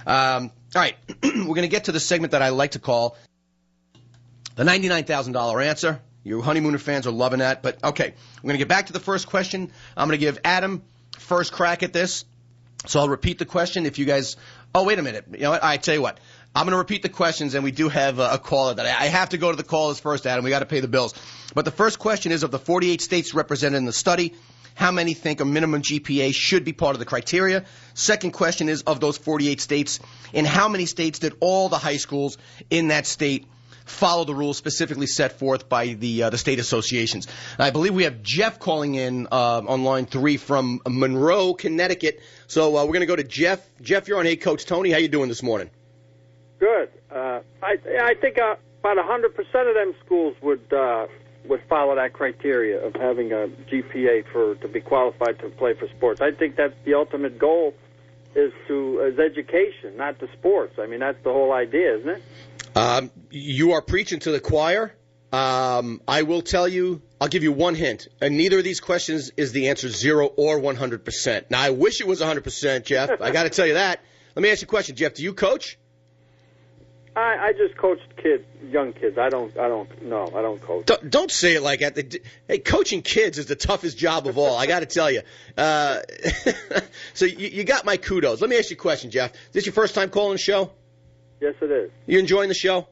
All right. We're going to get to the segment that I like to call the $99,000 answer. You honeymooner fans are loving that. But, okay, we're going to get back to the first question. I'm going to give Adam first crack at this. So I'll repeat the question if you guys – oh, wait a minute. You know what? I tell you what. I'm going to repeat the questions, and we do have a caller that I have to go to the callers first, Adam. We got to pay the bills. But the first question is, of the 48 states represented in the study, how many think a minimum GPA should be part of the criteria? Second question is, of those 48 states, in how many states did all the high schools in that state follow the rules specifically set forth by the state associations? I believe we have Jeff calling in on line 3 from Monroe, Connecticut. So we're going to go to Jeff. Jeff, you're on Hey Coach Tony. How you doing this morning? Good. I think about 100% of them schools would follow that criteria of having a GPA to be qualified to play for sports. I think that's the ultimate goal is education, not the sports. I mean, that's the whole idea, isn't it? You are preaching to the choir. I will tell you, I'll give you one hint. And neither of these questions is the answer 0 or 100%. Now, I wish it was 100%, Jeff. I got to tell you that. Let me ask you a question, Jeff. Do you coach? I just coached kids, young kids. I don't coach. Don't say it like that. Hey, coaching kids is the toughest job of all. I got to tell you. So you got my kudos. Let me ask you a question, Jeff. Is this your first time calling the show? Yes, it is. You enjoying the show?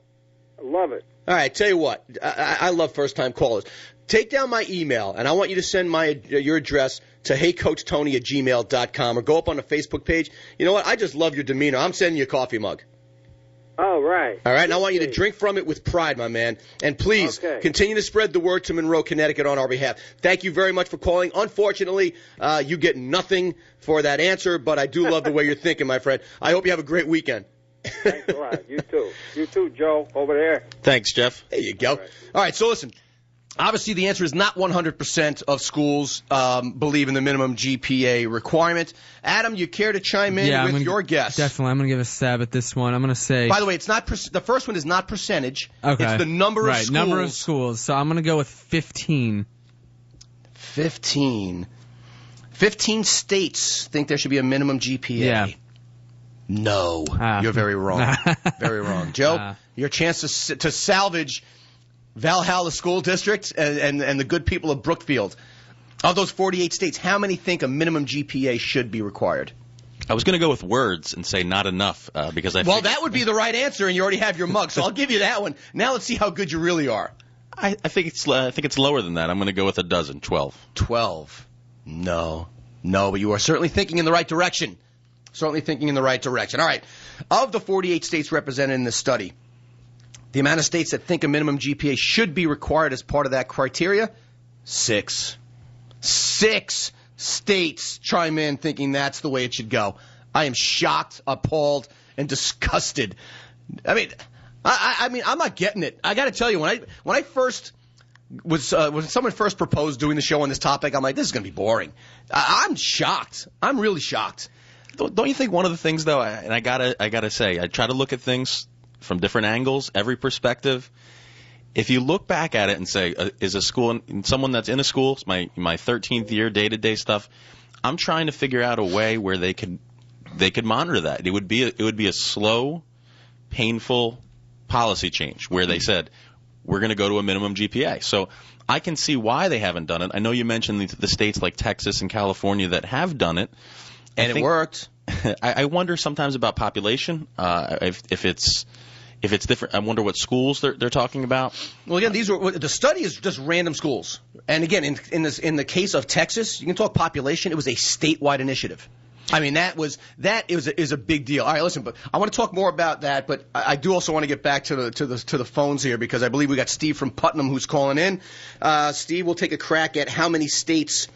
I love it. All right, tell you what. I love first-time callers. Take down my email, and I want you to send your address to heycoachtony@gmail.com or go up on the Facebook page. You know what? I just love your demeanor. I'm sending you a coffee mug. Oh, right. All right, and I want you to drink from it with pride, my man. And please, continue to spread the word to Monroe, Connecticut on our behalf. Thank you very much for calling. Unfortunately, you get nothing for that answer, but I do love the way you're thinking, my friend. I hope you have a great weekend. Thanks a lot. You too. You too, Joe, over there. Thanks, Jeff. There you go. All right, so listen. Obviously, the answer is not 100% of schools believe in the minimum GPA requirement. Adam, you care to chime in with your guess? Definitely. I'm going to give a stab at this one. I'm going to say... By the way, it's not the first one is not percentage. Okay. It's the number of schools. Right, number of schools. So I'm going to go with 15. 15. 15 states think there should be a minimum GPA. Yeah. No. You're very wrong. Very wrong. Joe, your chance to salvage Valhalla School District and the good people of Brookfield. Of those 48 states, how many think a minimum GPA should be required? I was going to go with words and say not enough because I. Well, that would be the right answer, and you already have your mug, so I'll give you that one. Now let's see how good you really are. I think it's lower than that. I'm going to go with 12. 12. No, but you are certainly thinking in the right direction. Certainly thinking in the right direction. All right. Of the 48 states represented in this study, the amount of states that think a minimum GPA should be required as part of that criteria, 6. 6 states chime in thinking that's the way it should go. I am shocked, appalled, and disgusted. I mean, I'm not getting it. I got to tell you, when I first when someone first proposed doing the show on this topic, I'm like, this is going to be boring. I'm shocked. I'm really shocked. Don't you think one of the things, though, and I gotta say, I try to look at things from different angles, every perspective. If you look back at it and say, is a school, and someone that's in a school, it's my 13th year, day-to-day stuff, I'm trying to figure out a way where they could monitor that. It would be a slow, painful policy change where they said, we're going to go to a minimum GPA. So I can see why they haven't done it. I know you mentioned the states like Texas and California that have done it. And it worked. I wonder sometimes about population, if it's different. I wonder what schools they're talking about. Well, again, the study is just random schools. And again, in the case of Texas, you can talk population. It was a statewide initiative. I mean, that is a big deal. All right, listen, but I want to talk more about that, but I do also want to get back to the phones here because I believe we got Steve from Putnam who's calling in. Steve, we'll take a crack at how many states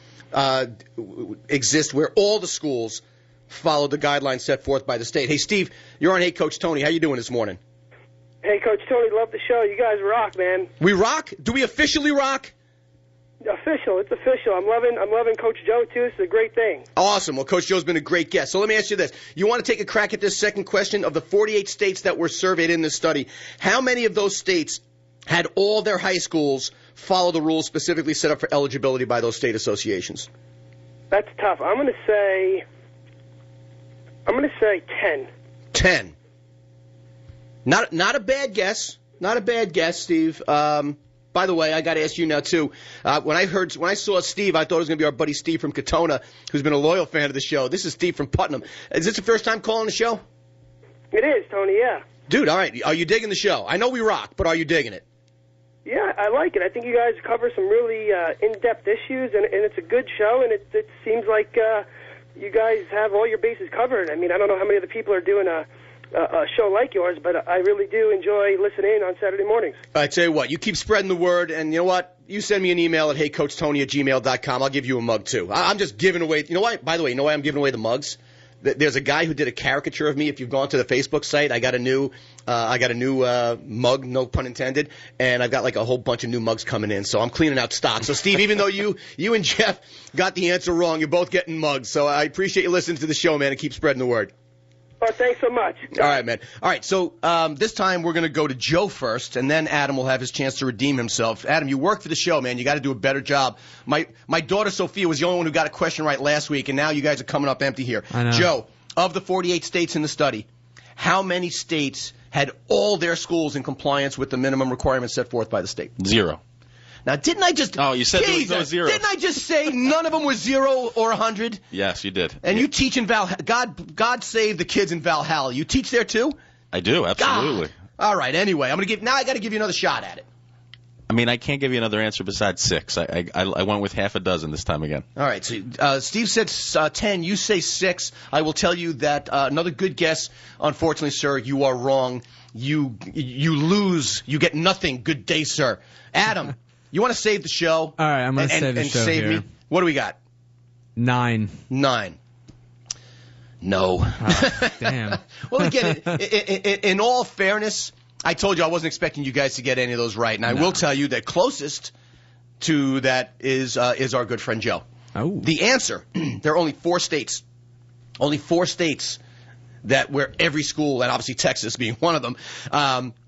exist where all the schools follow the guidelines set forth by the state. Hey, Steve, you're on Hey Coach Tony. How you doing this morning? Hey, Coach Tony, love the show. You guys rock, man. We rock? Do we officially rock? Official. It's official. I'm loving Coach Joe, too. It's a great thing. Awesome. Well, Coach Joe's been a great guest. So let me ask you this. You want to take a crack at this second question? Of the 48 states that were surveyed in this study, how many of those states had all their high schools follow the rules specifically set up for eligibility by those state associations? That's tough. I'm going to say 10. 10. Not a bad guess. Not a bad guess, Steve. By the way, I got to ask you now, too. When I saw Steve, I thought it was going to be our buddy Steve from Katona, who's been a loyal fan of the show. This is Steve from Putnam. Is this the first time calling the show? It is, Tony, yeah. Dude, all right. Are you digging the show? I know we rock, but are you digging it? Yeah, I like it. I think you guys cover some really in-depth issues, and it's a good show, and it seems like you guys have all your bases covered. I mean, I don't know how many other people are doing a show like yours, but I really do enjoy listening on Saturday mornings. I tell you what, you keep spreading the word, and you know what? You send me an email at heycoachtony@gmail.com. I'll give you a mug, too. I'm just giving away – you know what? By the way, you know why I'm giving away the mugs? There's a guy who did a caricature of me. If you've gone to the Facebook site, I got a new mug, no pun intended, and I've got like a whole bunch of new mugs coming in. So I'm cleaning out stock. So Steve, even though you and Jeff got the answer wrong, you're both getting mugs. So I appreciate you listening to the show, man, and keep spreading the word. Oh, thanks so much. All right, man. All right, so this time we're going to go to Joe first, and then Adam will have his chance to redeem himself. Adam, you work for the show, man. You got to do a better job. My daughter Sophia was the only one who got a question right last week, and now you guys are coming up empty here. I know. Joe, of the 48 states in the study, how many states had all their schools in compliance with the minimum requirements set forth by the state? 0. Now, didn't I just... Oh, you said there was no zero. Didn't I just say none of them were 0 or 100? Yes, you did. And you teach in God save the kids in Valhalla. You teach there too? I do, absolutely. God. All right, anyway, I got to give you another shot at it. I mean, I can't give you another answer besides 6. I went with half a dozen this time again. All right, so Steve said 10. You say 6. I will tell you that another good guess. Unfortunately, sir, you are wrong. You lose. You get nothing. Good day, sir. Adam, you want to save the show? All right, I'm going to save the show save here. me. What do we got? 9. 9. No. Oh, damn. Well, again, in all fairness, I told you I wasn't expecting you guys to get any of those right, and I will tell you that closest to that is our good friend Joe. Oh. The answer: there are only 4 states. Only 4 states that where every school, and obviously Texas being one of them,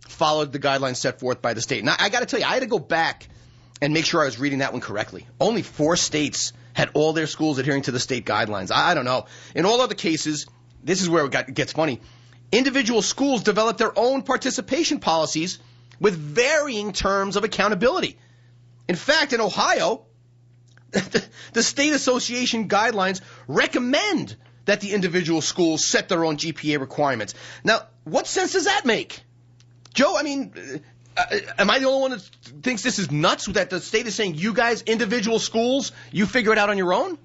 followed the guidelines set forth by the state. Now, I got to tell you, I had to go back and make sure I was reading that one correctly. Only 4 states had all their schools adhering to the state guidelines. I don't know. In all other cases, this is where it gets funny. Individual schools develop their own participation policies with varying terms of accountability. In fact, in Ohio, the state association guidelines recommend that the individual schools set their own GPA requirements. Now, what sense does that make? Joe, I mean, am I the only one that thinks this is nuts, that the state is saying, you guys, individual schools, you figure it out on your own?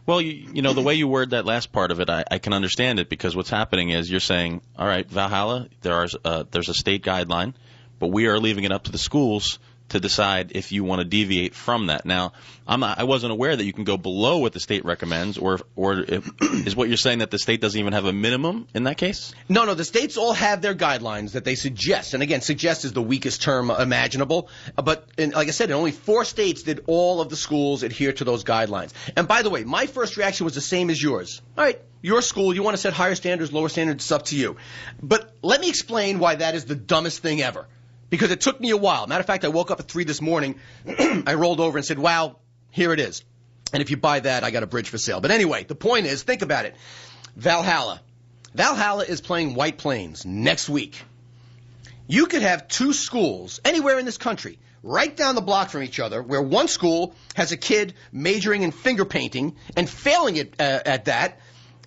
Well, you know, the way you word that last part of it, I can understand it, because what's happening is you're saying, all right, Valhalla, there's a state guideline, but we are leaving it up to the schools to decide if you want to deviate from that. Now, I wasn't aware that you can go below what the state recommends, or is what you're saying that the state doesn't even have a minimum in that case? No, the states all have their guidelines that they suggest. And again, suggest is the weakest term imaginable. But like I said, in only 4 states did all of the schools adhere to those guidelines. And by the way, my first reaction was the same as yours. All right, your school, you want to set higher standards, lower standards, it's up to you. But let me explain why that is the dumbest thing ever. Because it took me a while. Matter of fact, I woke up at 3 this morning. I rolled over and said, wow, here it is. And if you buy that, I got a bridge for sale. But anyway, the point is, think about it. Valhalla. Valhalla is playing White Plains next week. You could have 2 schools anywhere in this country right down the block from each other where one school has a kid majoring in finger painting and failing at that,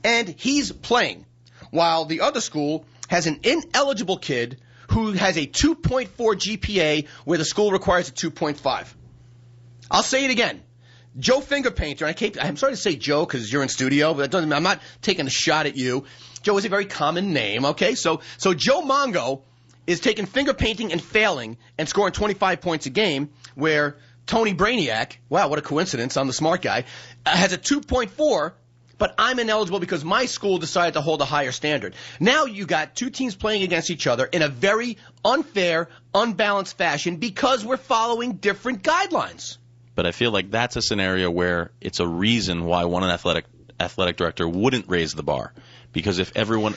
and he's playing, while the other school has an ineligible kid who has a 2.4 GPA where the school requires a 2.5. I'll say it again. Joe Fingerpainter, I'm sorry to say Joe because you're in studio, but I'm not taking a shot at you. Joe is a very common name, okay? So Joe Mongo is taking finger painting and failing and scoring 25 points a game, where Tony Brainiac, wow, what a coincidence, I'm the smart guy, has a 2.4, but I'm ineligible because my school decided to hold a higher standard. Now you got 2 teams playing against each other in a very unfair, unbalanced fashion because we're following different guidelines. But I feel like that's a scenario where it's a reason why one athletic director wouldn't raise the bar. Because if everyone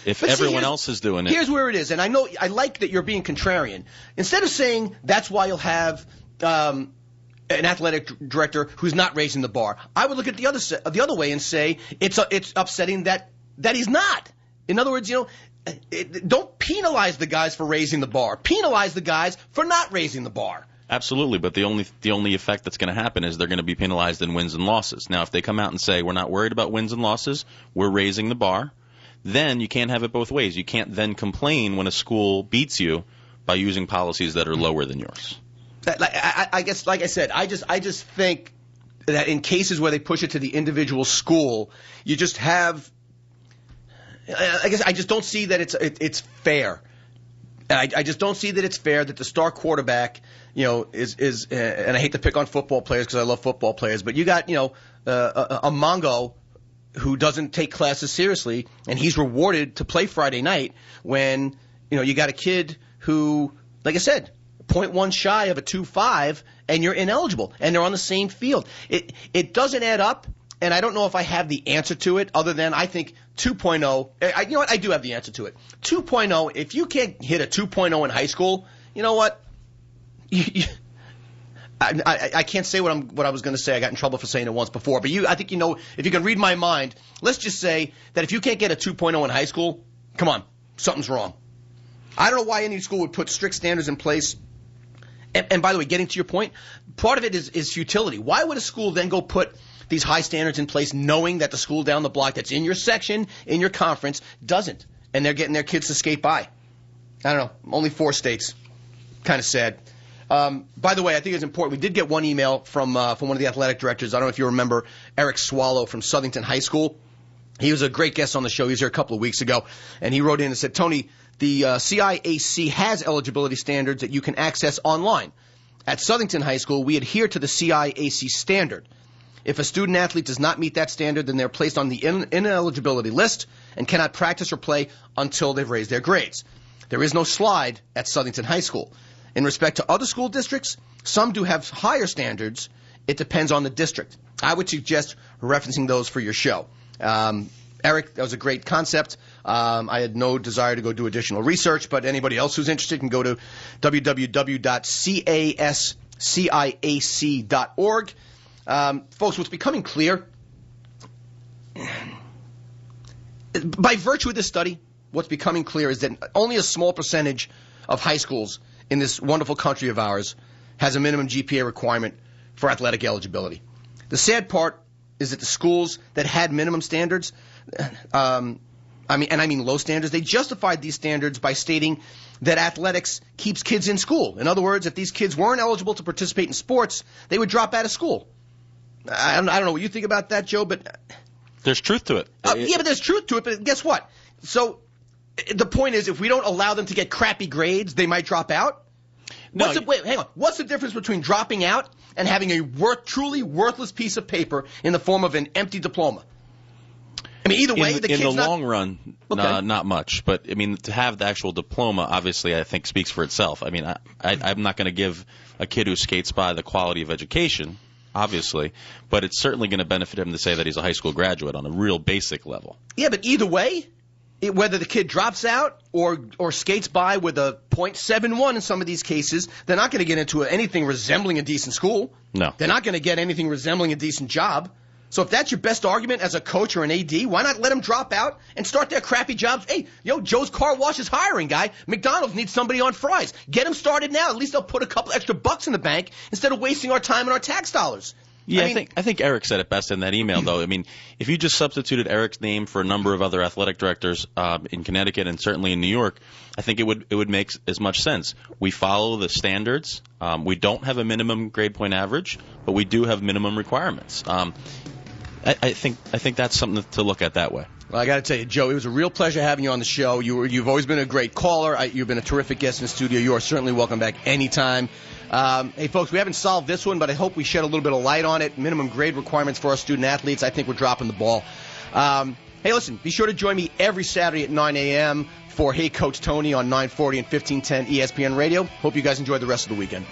else is doing it. Here's where it is, and I like that you're being contrarian. Instead of saying that's why you'll have an athletic director who's not raising the bar, I would look at the other way and say it's upsetting that he's not. In other words, don't penalize the guys for raising the bar. Penalize the guys for not raising the bar. Absolutely, but the only effect that's going to happen is they're going to be penalized in wins and losses. Now, if they come out and say we're not worried about wins and losses, we're raising the bar, then you can't have it both ways. You can't then complain when a school beats you by using policies that are lower than yours. I guess, like I said, I just think that in cases where they push it to the individual school, you just have. I guess I just don't see that it's fair. I just don't see that it's fair that the star quarterback, is and I hate to pick on football players because I love football players, but you got a Mongo who doesn't take classes seriously, and he's rewarded to play Friday night when you got a kid who, like I said, 0.1 shy of a 2.5, and you're ineligible, and they're on the same field. It doesn't add up, and I don't know if I have the answer to it other than I think 2.0. You know what? I do have the answer to it. 2.0. If you can't hit a 2.0 in high school, you know what? I can't say what I was going to say. I got in trouble for saying it once before. But I think if you can read my mind, let's just say that if you can't get a 2.0 in high school, come on, something's wrong. I don't know why any school would put strict standards in place. And by the way, getting to your point, part of it is futility. Why would a school then go put these high standards in place knowing that the school down the block that's in your section, in your conference, doesn't? And they're getting their kids to skate by. I don't know. Only 4 states. Kind of sad. By the way, I think it's important. We did get one email from one of the athletic directors. I don't know if you remember Eric Swallow from Southington High School. He was a great guest on the show. He was here a couple of weeks ago. And he wrote in and said, Tony, the CIAC has eligibility standards that you can access online. At Southington High School, we adhere to the CIAC standard. If a student athlete does not meet that standard, then they're placed on the ineligibility list and cannot practice or play until they've raised their grades. There is no slide at Southington High School. In respect to other school districts, some do have higher standards. It depends on the district. I would suggest referencing those for your show. Eric, that was a great concept. I had no desire to go do additional research, but anybody else who's interested can go to www.casciac.org. Folks, what's becoming clear, by virtue of this study, what's becoming clear is that only a small percentage of high schools in this wonderful country of ours has a minimum GPA requirement for athletic eligibility. The sad part is that the schools that had minimum standards, I mean low standards, they justified these standards by stating that athletics keeps kids in school. In other words, if these kids weren't eligible to participate in sports, they would drop out of school. I don't know what you think about that, Joe, but there's truth to it. Yeah, but there's truth to it, but guess what? So the point is, if we don't allow them to get crappy grades, they might drop out? No, Wait, hang on. What's the difference between dropping out and having a truly worthless piece of paper in the form of an empty diploma? I mean, either way, in the long run, not much. But I mean, to have the actual diploma, obviously, I think speaks for itself. I mean, I'm not going to give a kid who skates by the quality of education, obviously, but it's certainly going to benefit him to say that he's a high school graduate on a real basic level. Yeah, but either way, whether the kid drops out or skates by with a .71 in some of these cases, they're not going to get into anything resembling a decent school. No. They're not going to get anything resembling a decent job. So if that's your best argument as a coach or an AD, why not let them drop out and start their crappy jobs? Hey, Joe's Car Wash is hiring, guy. McDonald's needs somebody on fries. Get them started now. At least they'll put a couple extra bucks in the bank instead of wasting our time and our tax dollars. Yeah, I think Eric said it best in that email, though. I mean, if you just substituted Eric's name for a number of other athletic directors in Connecticut and certainly in New York, I think it would make as much sense. We follow the standards. We don't have a minimum grade point average, but we do have minimum requirements. I think that's something to look at that way. Well, I got to tell you, Joe, it was a real pleasure having you on the show. You've always been a great caller. You've been a terrific guest in the studio. You are certainly welcome back anytime. Hey, folks, we haven't solved this one, but I hope we shed a little bit of light on it. Minimum grade requirements for our student athletes. I think we're dropping the ball. Hey, listen, be sure to join me every Saturday at 9 a.m. for Hey Coach Tony on 940 and 1510 ESPN Radio. Hope you guys enjoy the rest of the weekend.